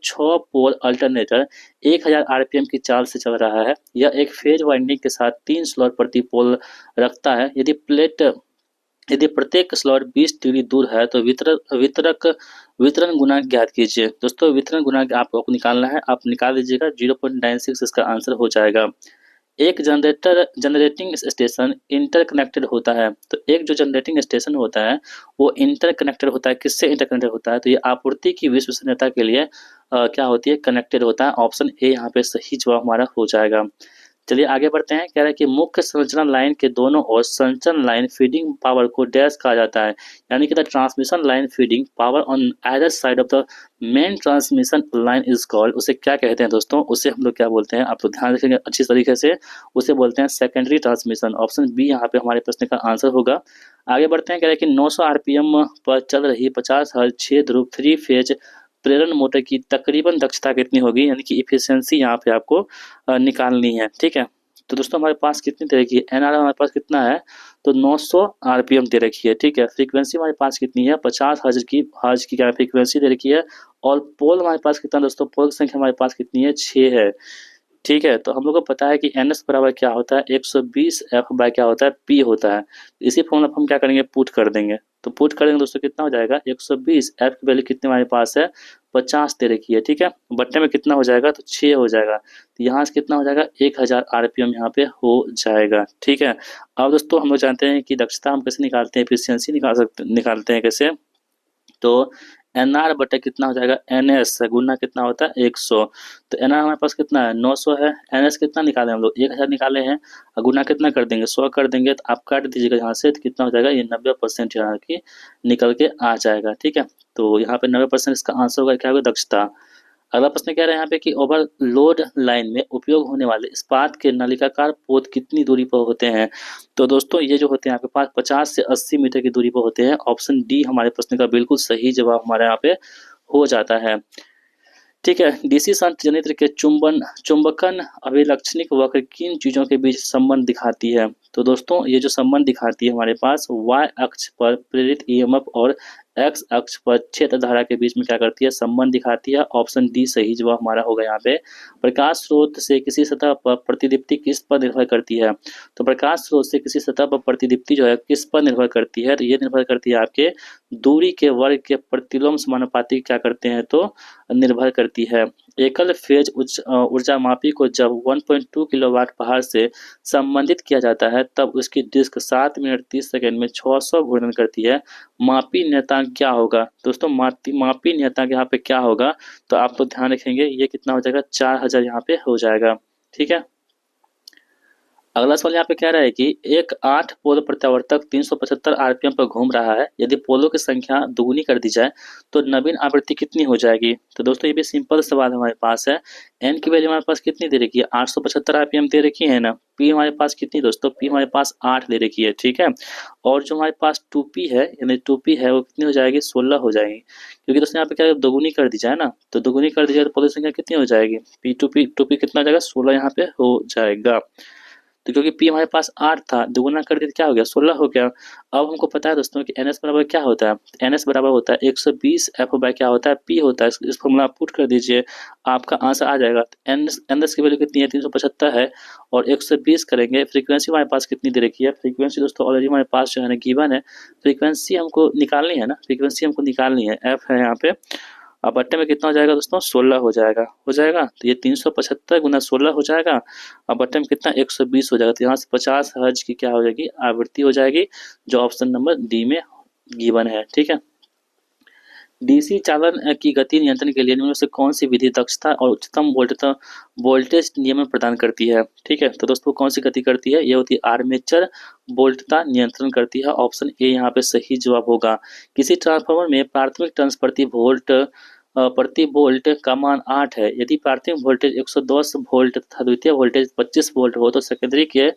6 पोल अल्टरनेटर 1000 आरपीएम की चाल से चल रहा है। यह एक फेज वाइंडिंग के साथ 3 स्लॉट प्रति पोल रखता है। यदि प्लेट यदि प्रत्येक स्लॉट 20 डिग्री दूर है तो वितरण गुणांक ज्ञात कीजिए। दोस्तों वितरण गुणांक आपको निकालना है, आप निकाल दीजिएगा 0.96 इसका आंसर हो जाएगा। एक जनरेटिंग स्टेशन इंटरकनेक्टेड होता है। तो एक जो जनरेटिंग स्टेशन होता है वो इंटरकनेक्टेड होता है। किससे इंटरकनेक्टेड होता है? तो ये आपूर्ति की विश्वसनीयता के लिए क्या होती है? कनेक्टेड होता है। ऑप्शन ए यहाँ पे सही जवाब हमारा हो जाएगा। चलिए आगे बढ़ते हैं। कह रहा है कि मुख्य संरचना लाइन के दोनों ओर संचरण लाइन फीडिंग पावर को डैश कहा जाता है, यानी कि the transmission line feeding power on either side of the main transmission line is called. उसे क्या कहते हैं दोस्तों? उसे हम लोग क्या बोलते हैं? आप लोग ध्यान रखेंगे अच्छी तरीके से। उसे बोलते हैं सेकेंडरी ट्रांसमिशन। ऑप्शन बी यहाँ पे हमारे प्रश्न का आंसर होगा। आगे बढ़ते हैं। कह रहे हैं कि 900 आरपीएम पर चल रही 50 हर्ट्ज 6 ध्रुव 3 फेज प्रेरण मोटर की तकरीबन दक्षता कितनी होगी, यानी कि इफिशियंसी यहाँ पे आपको निकालनी है। ठीक है, तो दोस्तों हमारे पास कितनी दे रखी है? एनआर हमारे पास कितना है? तो 900 आरपीएम दे रखी है। ठीक है, फ्रीक्वेंसी हमारे पास कितनी है? 50 हर्ट्ज की क्या फ्रीक्वेंसी दे रखी है। और पोल हमारे पास कितना दोस्तों? पोल की संख्या हमारे पास कितनी है? 6 है। ठीक है, तो हम लोग को पता है कि एन एस बराबर क्या होता है? 120 एफ बाय क्या होता है? पी होता है। इसी फॉर्मूला पर हम क्या करेंगे? पुट कर देंगे। तो पुट करेंगे दोस्तों कितना हो जाएगा? 120 एफ की वैल्यू कितनी हमारे पास है? 50 दे रखी है। ठीक है, बट्टे में कितना हो जाएगा? तो 6 हो जाएगा। तो यहाँ से कितना हो जाएगा? 1000 आरपीएम यहाँ पे हो जाएगा। ठीक है, अब दोस्तों हम लोग जानते हैं कि दक्षता हम कैसे निकालते हैं, एफिशिएंसी निकालते हैं कैसे। तो एन आर बटा कितना हो जाएगा? एन एस गुना कितना होता है? 100। तो एन आर हमारे पास कितना है? 900 है। एन एस कितना निकाले हम लोग? 1000 निकाले हैं। और गुना कितना कर देंगे? 100 कर देंगे। तो आप काट दीजिएगा यहाँ से, तो कितना हो जाएगा? ये 90% यहाँ की निकल के आ जाएगा। ठीक है, तो यहाँ पे 90% इसका आंसर होगा क्या होगा? दक्षता। अगला प्रश्न कह रहे हैं यहाँ पे कि ओवरलोड लाइन में उपयोग होने वाले इस्पात के नलिकाकार पोत कितनी दूरी पर होते हैं। तो दोस्तों ये जो होते हैं आपके पास 50 से 80 मीटर की दूरी पर होते हैं। ऑप्शन डी हमारे प्रश्न का बिल्कुल सही जवाब हमारे यहाँ पे हो जाता है। ठीक है, डीसी शंट जनित्र के चुंबकन अभिलक्षणिक वक्र किन चीजों के बीच संबंध दिखाती है। तो दोस्तों ये जो संबंध दिखाती है हमारे पास y अक्ष पर प्रेरित ईएमएफ और x अक्ष पर क्षेत्र धारा के बीच में क्या करती है? संबंध दिखाती है। ऑप्शन डी सही जवाब हमारा होगा यहाँ पे। प्रकाश स्रोत से किसी सतह पर प्रतिदीप्ति किस पर निर्भर करती है। तो प्रकाश स्रोत से किसी सतह पर प्रतिदीप्ति जो है किस पर निर्भर करती है? तो ये निर्भर करती है आपके दूरी के वर्ग के प्रतिलोम समानुपाती क्या करते हैं? तो निर्भर करती है। एकल फेज ऊर्जा मापी को जब 1.2 किलोवाट पहाड़ से संबंधित किया जाता है तब उसकी डिस्क 7 मिनट 30 सेकंड में 600 घूर्णन करती है। मापी नियतांक क्या होगा? दोस्तों मापी नियतांक यहाँ पे क्या होगा? तो आप तो ध्यान रखेंगे ये कितना हो जाएगा? 4000 यहाँ पे हो जाएगा। ठीक है, अगला सवाल यहाँ पे कह रहा है कि एक 8 पोल प्रत्यावर्तक 375 आरपीएम पर घूम रहा है। यदि पोलों की संख्या दुगुनी कर दी जाए तो नवीन आवृत्ति कितनी हो जाएगी। तो दोस्तों ये भी सिंपल सवाल हमारे पास है। एन की वैल्यू हमारे पास कितनी दे रखी है? 875 आरपीएम दे रखी है ना। पी हमारे पास कितनी दोस्तों? पी हमारे पास 8 दे रखी है। ठीक है, और जो हमारे पास 2p है यानी 2p है वो कितनी हो जाएगी? 16 हो जाएगी। क्योंकि दोस्तों यहाँ पे क्या है? दोगुनी कर दी जाए ना, तो दोगुनी कर दी जाए तो पोलों की संख्या कितनी हो जाएगी? टू पी कितना हो जाएगा? 16 यहाँ पे हो जाएगा। तो क्योंकि पी हमारे पास 8 था, दुगुना कर दिया तो क्या हो गया? 16 हो गया। अब हमको पता है दोस्तों कि एन एस बराबर क्या होता है? एन एस बराबर होता है 120 एफ बाय क्या होता है? पी होता है। इस फॉर्मूला आप पुट कर दीजिए, आपका आंसर आ जाएगा। एन एस की वैल्यू कितनी है? 375 है। और 120 करेंगे। फ्रीक्वेंसी हमारे पास कितनी दे रखी है? फ्रीक्वेंसी दोस्तों ऑलरेडी हमारे पास जो है ना गिवन है। फ्रीक्वेंसी हमको निकालनी है ना, फ्रीक्वेंसी हमको निकालनी है। एफ है यहाँ पे। अब बट्टे में कितना हो जाएगा दोस्तों? 16 हो जाएगा। तो ये 375 गुना 16 हो जाएगा। अब बट्टे में कितना? 120 हो जाएगा। तो यहाँ से 50 हर्ट्ज की क्या हो जाएगी? आवृत्ति हो जाएगी, जो ऑप्शन नंबर डी में गिवन है। ठीक है, डीसी चालन की गति नियंत्रण के लिए इनमें से कौन सी विधि दक्षता और उच्चतम वोल्टेज नियमन प्रदान करती है। ठीक है, तो दोस्तों कौन सी गति करती है? ये होती है आर्मेचर वोल्टता नियंत्रण करती है। ऑप्शन ए यहाँ पे सही जवाब होगा। किसी ट्रांसफार्मर में प्राथमिक टर्न्स प्रति वोल्ट का मान 8 है। यदि प्राथमिक वोल्टेज 110 वोल्ट तथा द्वितीय वोल्टेज 25 वोल्ट हो तो सेकेंडरी के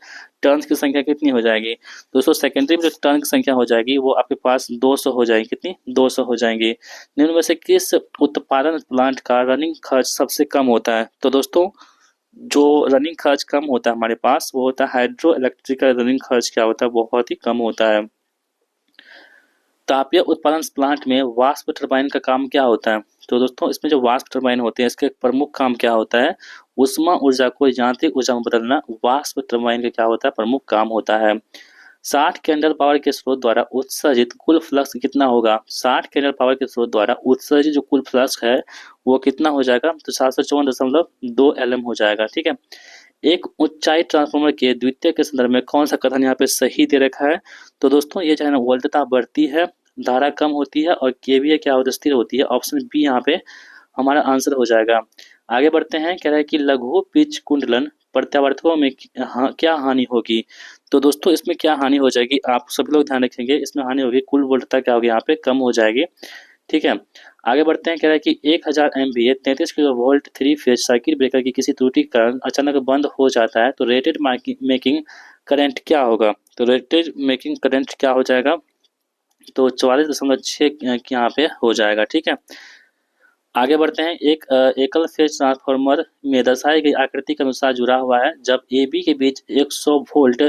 टर्न्स की संख्या कितनी हो जाएगी? दोस्तों सेकेंडरी में जो टर्न की संख्या हो जाएगी वो आपके पास 200 हो जाएगी। कितनी? 200 हो जाएंगी। निम्न में से किस उत्पादन प्लांट का रनिंग खर्च सबसे कम होता है? तो दोस्तों जो रनिंग खर्च कम होता है हमारे पास वो होता है हाइड्रो इलेक्ट्रिकल। रनिंग खर्च क्या होता है? बहुत ही कम होता है। तापीय उत्पादन प्लांट में वाष्प टरबाइन का काम क्या होता है? तो दोस्तों इसमें जो वाष्प टरबाइन होते हैं इसका एक प्रमुख काम क्या होता है? उष्मा ऊर्जा को यांत्रिक ऊर्जा में बदलना वाष्प टरबाइन का क्या होता है? प्रमुख काम होता है। 60 कैंडल पावर के स्रोत द्वारा उत्सर्जित कुल फ्लक्स कितना होगा? 60 कैंडल पावर के स्रोत द्वारा उत्सर्जित जो कुल फ्लक्स है वो कितना हो जाएगा? तो 754.2 LM हो जाएगा। ठीक है, एक ऊंचाई ट्रांसफार्मर के द्वितीय के संदर्भ में कौन सा कथन यहाँ पे सही दे रखा है? तो दोस्तों ये जो है ना वोल्टता बढ़ती है, धारा कम होती है और केवीए क्या होती है? स्थिर होती है। ऑप्शन बी यहाँ पे हमारा आंसर हो जाएगा। आगे बढ़ते हैं, कह रहा है कि लघु पिच कुंडलन प्रत्यावर्तकों में क्या हानि होगी? तो दोस्तों इसमें क्या हानि हो जाएगी, आप सभी लोग ध्यान रखेंगे। इसमें हानि होगी, कुल वोल्टता क्या होगी यहाँ पे? कम हो जाएगी। ठीक है, आगे बढ़ते हैं, कह रहा है कि 1000 MVA 33 kilo volt 3 phase circuit breaker की किसी त्रुटि के कारण अचानक बंद हो जाता है तो रेटेड मेकिंग करंट क्या होगा? तो रेटेड मेकिंग करंट क्या हो जाएगा? तो 44.6 यहाँ पे हो जाएगा। ठीक है, आगे बढ़ते हैं, एक एकल फेज ट्रांसफार्मर में दर्शाई गई आकृति के अनुसार जुड़ा हुआ है। जब AB के बीच 100 वोल्ट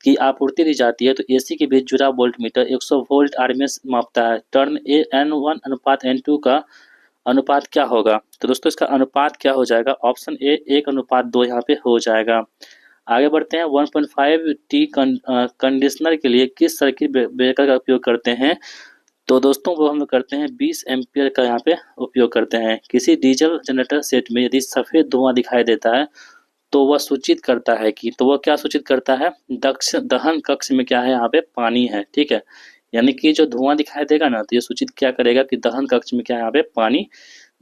की आपूर्ति दी जाती है तो AC के बीच जुड़ा वोल्ट मीटर 100 वोल्ट RMS मापता है। टर्न N1 अनुपात N2 का अनुपात क्या होगा? तो दोस्तों इसका अनुपात क्या हो जाएगा? ऑप्शन ए 1:2 यहाँ पे हो जाएगा। आगे बढ़ते हैं, 1.5T कंडीशनर के लिए किस सर्किट ब्रेकर का उपयोग करते हैं? तो दोस्तों वो हम लोग करते हैं 20 एम्पियर का यहाँ पे उपयोग करते हैं। किसी डीजल जनरेटर सेट में यदि सफेद धुआं दिखाई देता है तो वह सूचित करता है कि, तो वह क्या सूचित करता है? दक्ष दहन कक्ष में क्या है? यहाँ पे पानी है। ठीक है, यानी कि जो धुआं दिखाई देगा ना तो ये सूचित क्या करेगा कि दहन कक्ष में क्या है? यहाँ पे पानी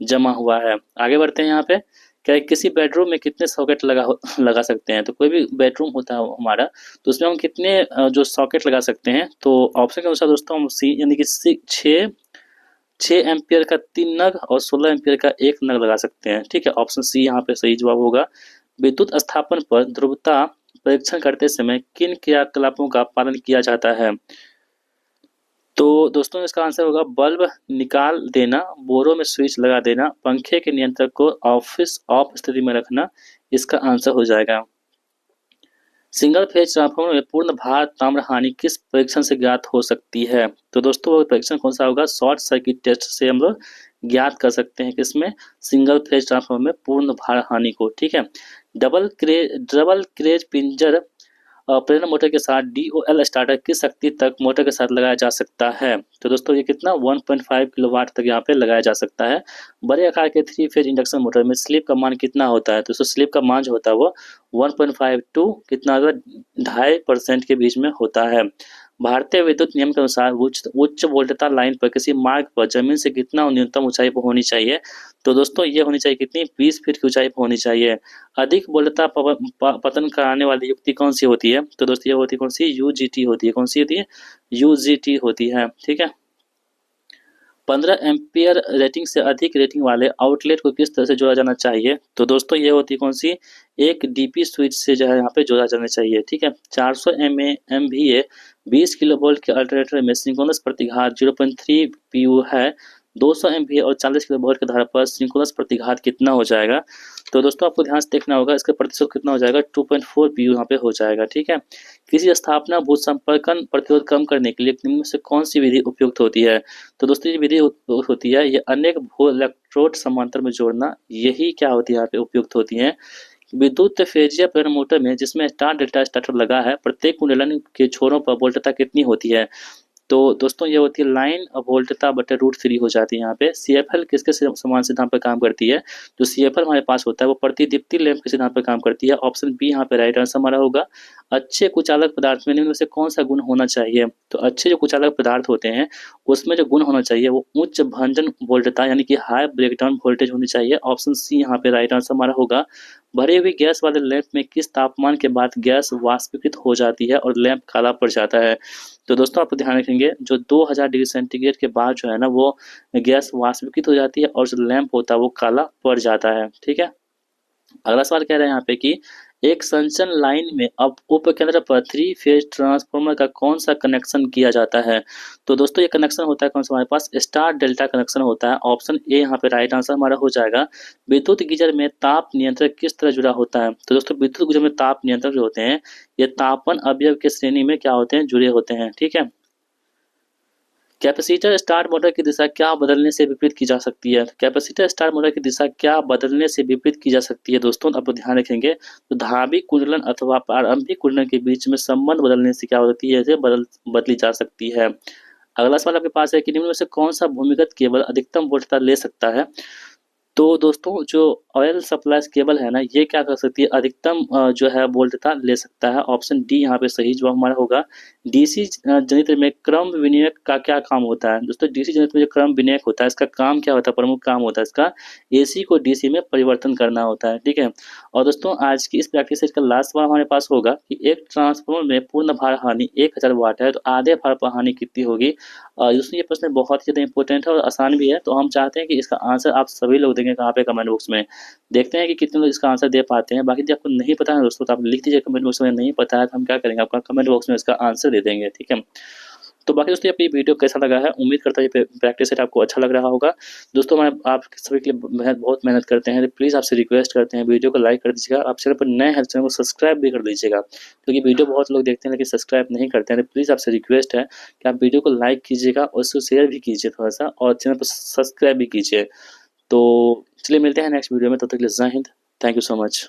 जमा हुआ है। आगे बढ़ते हैं, यहाँ पे क्या किसी बेडरूम में कितने सॉकेट लगा सकते हैं? तो कोई भी बेडरूम होता है हमारा तो उसमें हम कितने जो सॉकेट लगा सकते हैं? तो ऑप्शन के अनुसार दोस्तों हम सी यानी कि 6 एम्पियर का 3 नग और 16 एम्पियर का 1 नग लगा सकते हैं। ठीक है, ऑप्शन सी यहाँ पे सही जवाब होगा। विद्युत स्थापन पर ध्रुवता परीक्षण करते समय किन क्रियाकलापों का पालन किया जाता है? तो दोस्तों इसका आंसर होगा बल्ब निकाल देना, बोरों में स्विच लगा देना, पंखे के नियंत्रक को ऑफिस ऑफ स्थिति में रखना। इसका आंसर हो जाएगा। सिंगल फेज ट्रांसफार्मर में पूर्ण भार ताम्र हानि किस परीक्षण से ज्ञात हो सकती है? तो दोस्तों वो परीक्षण कौन सा होगा? शॉर्ट सर्किट टेस्ट से हम लोग ज्ञात कर सकते हैं किसमें? सिंगल फेज ट्रांसफार्मर में पूर्ण भार हानि को। ठीक है, डबल क्रेज पिंजर प्रेरणा मोटर के साथ DOL स्टार्टर किस शक्ति तक मोटर के साथ लगाया जा सकता है? तो दोस्तों ये कितना 1.5 किलोवाट तक यहाँ पे लगाया जा सकता है। बड़े आकार के 3 फेज इंडक्शन मोटर में स्लिप का मान कितना होता है? तो स्लिप का मान जो होता है वो 1.5 टू कितना होगा? 2.5% के बीच में होता है। भारतीय विद्युत नियम के अनुसार उच्च वोल्टता लाइन पर किसी मार्ग पर जमीन से कितना न्यूनतम ऊंचाई पर होनी चाहिए? तो दोस्तों ये होनी चाहिए कितनी? 20 फीट की ऊंचाई पर होनी चाहिए। अधिक वोल्टता पतन कराने वाली युक्ति कौन सी होती है? तो दोस्तों ये होती है कौन सी? UGT होती है। कौन सी होती है? UGT होती है। ठीक है, 15 एम्पियर रेटिंग से अधिक रेटिंग वाले आउटलेट को किस तरह से जोड़ा जाना चाहिए? तो दोस्तों ये होती है कौन सी? एक DP स्विच से जो है यहाँ पे जोड़ा जाना चाहिए। ठीक है, 400 MVA 20 किलो वोल्ट के अल्टरनेटर में सिंक्रोनस प्रतिघात 0.3 PU है। 200 MVA और 40 किलो वोल्ट के धारा पर सिंक्रोनस प्रतिघात कितना हो जाएगा? तो दोस्तों आपको ध्यान से देखना होगा, इसका प्रतिशत कितना हो जाएगा? 2.4 PU यहाँ पे हो जाएगा। ठीक है, किसी स्थापना भू संपर्कन प्रतिरोध कम करने के लिए निम्न में से कौन सी विधि उपयुक्त होती है? तो दोस्तों ये विधि होती है, ये अनेक भू इलेक्ट्रोड समांतर में जोड़ना, यही क्या होती है यहाँ पे उपयुक्त होती है। विद्युत फेजिया प्रेरण मोटर में जिसमें स्टार डेल्टा स्टार्टर लगा है, प्रत्येक कुंडलन के छोरों पर वोल्टता कितनी होती है? तो दोस्तों ये होती है लाइन वोल्टता बटे √3 हो जाती है। यहाँ पे CFL किसके समान सिद्धांत पर काम करती है? जो CFL हमारे पास होता है वो प्रतिदीप्ति लैंप के सिद्धांत पर काम करती है। ऑप्शन बी यहाँ पे राइट आंसर हमारा होगा। अच्छे कुचालक पदार्थ में निम्न में से कौन सा गुण होना चाहिए? तो अच्छे जो कुचालक पदार्थ होते हैं उसमें जो गुण होना चाहिए वो उच्च भंजन वोल्टता यानी कि हाई ब्रेकडाउन वोल्टेज होनी चाहिए। ऑप्शन सी यहाँ पे राइट आंसर हमारा होगा। भरी हुई गैस वाले लैंप में किस तापमान के बाद गैस वाष्पीकृत हो जाती है और लैंप काला पड़ जाता है? तो दोस्तों आप ध्यान रखेंगे, जो 2000 डिग्री सेंटीग्रेड के बाद जो है ना वो गैस वाष्पीकृत हो जाती है और जो लैंप होता है वो काला पड़ जाता है। ठीक है, अगला सवाल कह रहे हैं यहाँ पे कि एक संचन लाइन में अब उपकेंद्र पर 3 फेज ट्रांसफार्मर का कौन सा कनेक्शन किया जाता है? तो दोस्तों ये कनेक्शन होता है कौन सा? हमारे पास स्टार डेल्टा कनेक्शन होता है। ऑप्शन ए यहाँ पे राइट आंसर हमारा हो जाएगा। विद्युत गीजर में ताप नियंत्रक किस तरह जुड़ा होता है? तो दोस्तों विद्युत गीजर में ताप नियंत्रक जो होते हैं ये तापन अवयव के श्रेणी में क्या होते हैं? जुड़े होते हैं। ठीक है, कैपेसिटर स्टार मोटर की दिशा क्या बदलने से विपरीत की जा सकती है? कैपेसिटर स्टार मोटर की दिशा क्या बदलने से विपरीत की जा सकती है? दोस्तों आप ध्यान रखेंगे, तो धावी कुंडलन अथवा प्रारंभिक कुंडलन के बीच में संबंध बदलने से क्या होती है, बदली जा सकती है। अगला सवाल आपके पास है कि निम्न में से कौन सा भूमिगत केबल अधिकतम वोल्टता ले सकता है? तो दोस्तों जो ऑयल सप्लाई केबल है ना, ये क्या कर सकती है, अधिकतम जो है वोल्टता ले सकता है। ऑप्शन डी यहाँ पे सही जवाब हमारा होगा। डीसी जनित्र में क्रम विनियक का क्या काम होता है? दोस्तों डीसी जनित्र में जो क्रम विनियक होता है, इसका काम क्या होता है, प्रमुख काम होता है इसका एसी को डीसी में परिवर्तन करना होता है, ठीक है। और दोस्तों आज की इस प्रैक्टिस से इसका लास्ट सवाल हमारे पास होगा कि एक ट्रांसफार्मर में पूर्ण भार हानि 1000 वाट है, तो आधे भार पर हानि कितनी होगी? दोस्तों ये प्रश्न बहुत ही ज़्यादा इंपॉर्टेंट है और आसान भी है, तो हम चाहते हैं कि इसका आंसर आप सभी लोग देंगे कहाँ पे, कमेंट बॉक्स में। देखते हैं कि कितने लोग इसका आंसर दे पाते हैं। बाकी यदि आपको नहीं पता है दोस्तों, तो आप लिख दीजिए कमेंट बॉक्स में, नहीं पता है तो हम क्या करेंगे, आपका कमेंट बॉक्स में इसका आंसर दे देंगे, ठीक है। तो बाकी दोस्तों आपको ये वीडियो कैसा लगा है, उम्मीद करता हूँ ये प्रैक्टिस सेट आपको अच्छा लग रहा होगा। दोस्तों मैं आप सभी के लिए बहुत मेहनत करते हैं, तो प्लीज़ आपसे रिक्वेस्ट करते हैं वीडियो को लाइक कर दीजिएगा। आप चैनल पर नए हैं, चैनल को सब्सक्राइब भी कर लीजिएगा, क्योंकि वीडियो बहुत लोग देखते हैं लेकिन सब्सक्राइब नहीं करते हैं। तो प्लीज़ आपसे रिक्वेस्ट है कि आप वीडियो को लाइक कीजिएगा और उसको शेयर भी कीजिए थोड़ा-सा, और चैनल को सब्सक्राइब भी कीजिए। तो चलिए मिलते हैं नेक्स्ट वीडियो में, तब तक के लिए जय Hind. Thank you so much.